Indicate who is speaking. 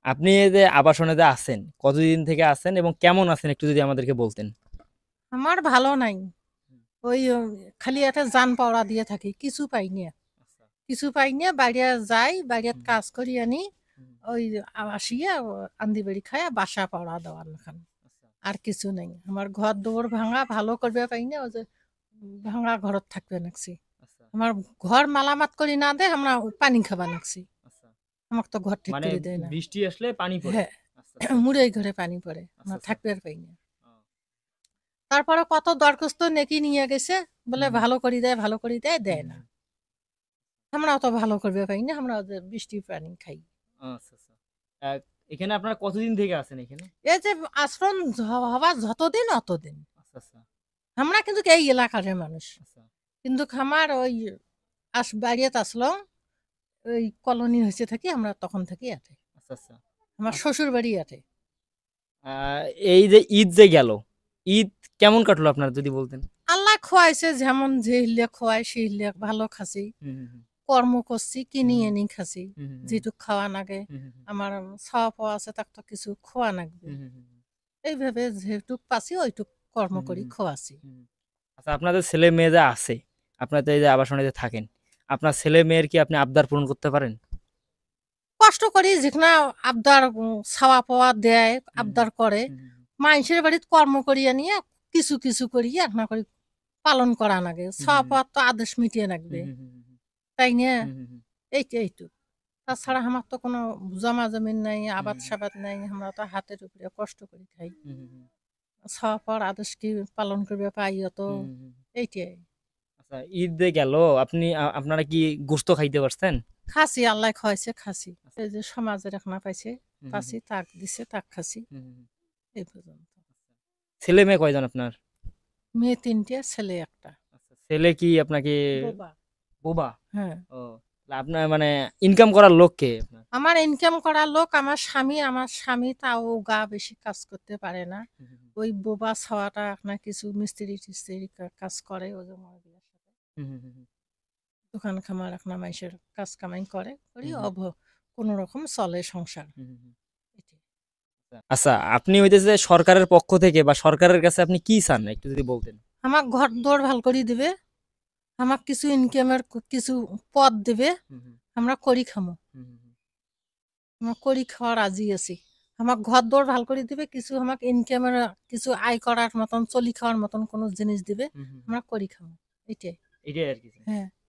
Speaker 1: আপনি এই যে আবাসনে যে আছেন, কতদিন থেকে আছেন এবং কেমন আছেন একটু যদি আমাদেরকে বলতেন।
Speaker 2: আমার ভালো নাই। ওই খালি একটা জান পাওয়া দিয়ে থাকি, কিছু পাই না।
Speaker 1: আচ্ছা।
Speaker 2: কিছু পাই না, বাইরে যাই, বাইরে
Speaker 1: হুম,
Speaker 2: কাজ করি আনি।
Speaker 1: হুম,
Speaker 2: ওই আসিয়া আন্দি বাড়ি খায়া বাসা পাওয়া দেওয়ার খান।
Speaker 1: আচ্ছা,
Speaker 2: আর কিছু নেই। আমার ঘর দৌড় ভাঙা ভালো করবে পাই না, ওই যে ভাঙা ঘরত থাকবে নাকছি।
Speaker 1: আচ্ছা,
Speaker 2: আমার ঘর মালামাত করি না দে, আমরা পানি খাবা নাকছি।
Speaker 1: আচ্ছা।
Speaker 2: আমাকে তো ঘর ঠিক
Speaker 1: মানে
Speaker 2: করে দেয় না।
Speaker 1: বৃষ্টি আসলে পানি পড়ে।
Speaker 2: হ্যাঁ,
Speaker 1: আচ্ছা, আচ্ছা,
Speaker 2: মুড়াই ঘরে পানি পড়ে,
Speaker 1: আচ্ছা,
Speaker 2: আমরা
Speaker 1: আচ্ছা।
Speaker 2: থাকবে আর পাই না।
Speaker 1: ও,
Speaker 2: তারপরে কত দরখাস্ত নেকি নিয়ে গেছে,
Speaker 1: হুম,
Speaker 2: বলে
Speaker 1: হুম,
Speaker 2: ভালো করি দেয়, ভালো করি দেয়,
Speaker 1: হুম,
Speaker 2: দেয় না।
Speaker 1: হুম।
Speaker 2: আমরা অত ভালো করবে পাই না, আমরা ওদের বৃষ্টির পানি খাই।
Speaker 1: আচ্ছা, আচ্ছা। আহ, এখানে আপনারা কতদিন থেকে আছেন এখানে?
Speaker 2: এই যে আশ্রম হওয়া যতদিন অতদিন।
Speaker 1: আচ্ছা, আচ্ছা,
Speaker 2: আমরা কিন্তু এই এলাকার মানুষ।
Speaker 1: আচ্ছা,
Speaker 2: কিন্তু আমার ওই বাড়িতে আসলো, ওই কলোনি হয়েছে থাকি, আমরা তখন থেকে আটে।
Speaker 1: আচ্ছা, আচ্ছা।
Speaker 2: আমার
Speaker 1: আচ্ছা।
Speaker 2: শ্বশুর বাড়ি আটে।
Speaker 1: আহ, এই যে ঈদ যে গেল, ঈদ কেমন কাটলো আপনার যদি বলতেন।
Speaker 2: আল্লাহ খোয়াইছে, যেমন যে হিলে খোয়াই সেই হিলে ভালো খাসি।
Speaker 1: হুম, হুম,
Speaker 2: কর্ম করছি, কিনি
Speaker 1: হুম,
Speaker 2: এনে খাসি।
Speaker 1: হুম, হুম, হুম,
Speaker 2: যেটুক খাওয়া নাগে,
Speaker 1: হুম, হুম, হুম,
Speaker 2: আমার ছাওয়া পাওয়া আছে, তাক তো কিছু খোয়া লাগবে।
Speaker 1: হুম, হুম, হুম, হুম,
Speaker 2: এইভাবে যেটুক পাছি ওইটুক কর্ম
Speaker 1: হুম, হুম,
Speaker 2: করি
Speaker 1: হুম,
Speaker 2: খোয়াছি।
Speaker 1: হুম। আচ্ছা, আপনাদের ছেলে মেয়ে যা আছে, আপনার তো এই যে আবাসনে যে থাকেন, আপনার ছেলে মেয়ের কি আপনি আবদার পূরণ করতে পারেন?
Speaker 2: কষ্ট করি যেখানে আবদার ছাওয়া পাওয়া দেয়,
Speaker 1: হুম, হুম,
Speaker 2: আবদার করে।
Speaker 1: হুম, হুম,
Speaker 2: মানুষের বাড়িতে কর্ম করিয়া নিয়ে কিছু কিছু করি না করি পালন করা নাগে,
Speaker 1: হুম,
Speaker 2: ছাওয়া
Speaker 1: হুম,
Speaker 2: পাওয়ার তো আদেশ মিটিয়ে
Speaker 1: হুম,
Speaker 2: রাখবে,
Speaker 1: হুম, হুম, হুম, হুম,
Speaker 2: তাই না?
Speaker 1: হুম, হুম, হুম,
Speaker 2: এইটুক।
Speaker 1: আচ্ছা,
Speaker 2: তাছাড়া আমার তো কোনো জমা জমিন নাই,
Speaker 1: হুম,
Speaker 2: আবাদ
Speaker 1: হুম,
Speaker 2: সাবাদ নাই, আমরা তো হাতের উপরে কষ্ট করে খাই।
Speaker 1: হুম, হুম, হুম,
Speaker 2: ছাওয়া পাওয়ার আদেশ কি পালন করবে পাই অত,
Speaker 1: হুম, হুম, হুম।
Speaker 2: এইটাই।
Speaker 1: আচ্ছা, ঈদ যে গেল, আপনি আপনারা কি গোশত খাইতে পারছেন?
Speaker 2: খাসি, আল্লাহ খাওয়াইছে খাসি।
Speaker 1: আচ্ছা,
Speaker 2: এই যে সমাজের এখন পাইছে,
Speaker 1: হুম, হুম,
Speaker 2: পাছি তাক দিছে, তাক খাসি।
Speaker 1: হুম, হুম, হুম,
Speaker 2: এই পর্যন্ত।
Speaker 1: আচ্ছা। ছেলে মেয়ে কয়জন আপনার?
Speaker 2: মেয়ে তিনটে, ছেলে একটা।
Speaker 1: আচ্ছা, ছেলে কি আপনাকে
Speaker 2: বোবা।
Speaker 1: বোবা?
Speaker 2: হ্যাঁ।
Speaker 1: ও, তাহলে আপনার মানে ইনকাম করার লোক কে আপনার?
Speaker 2: আমার ইনকাম করার লোক আমার স্বামী তাও গা বেশি কাজ করতে পারে না।
Speaker 1: হুম, হুম,
Speaker 2: ওই বোবা ছাওয়াটা আপনার কিছু মিস্ত্রি টিস্ত্রি কাজ করে, ওই যে মহিলার সাথে
Speaker 1: হুম, হুম, হুম, হুম,
Speaker 2: দোকান খামার আপনার মাইসের কাজ কামাই করে, করি
Speaker 1: হুম, হুম,
Speaker 2: কোনো রকম চলে সংসার।
Speaker 1: হুম, হুম, হুম।
Speaker 2: এটাই।
Speaker 1: আচ্ছা, আপনি হইতেছে সরকারের পক্ষ থেকে বা সরকারের কাছে আপনি কি চান একটু যদি বলতেন।
Speaker 2: আমার ঘর দৌড় ভাল করে দিবে, আমার কিছু ইনকামের কিছু পদ দিবে,
Speaker 1: হুম, হুম,
Speaker 2: আমরা করি খামো।
Speaker 1: হুম, হুম,
Speaker 2: আমরা করি খাওয়া রাজি আছি। আমার ঘর দৌড় ভাল করে দিবে, কিছু আমাকে ইনকামের কিছু আয় করার মতন, চলি খাওয়ার মতন কোনো জিনিস দিবে,
Speaker 1: হুম, হুম, হুম।
Speaker 2: আমরা করি খামো। এটাই।
Speaker 1: এটাই আর কি।
Speaker 2: হ্যাঁ।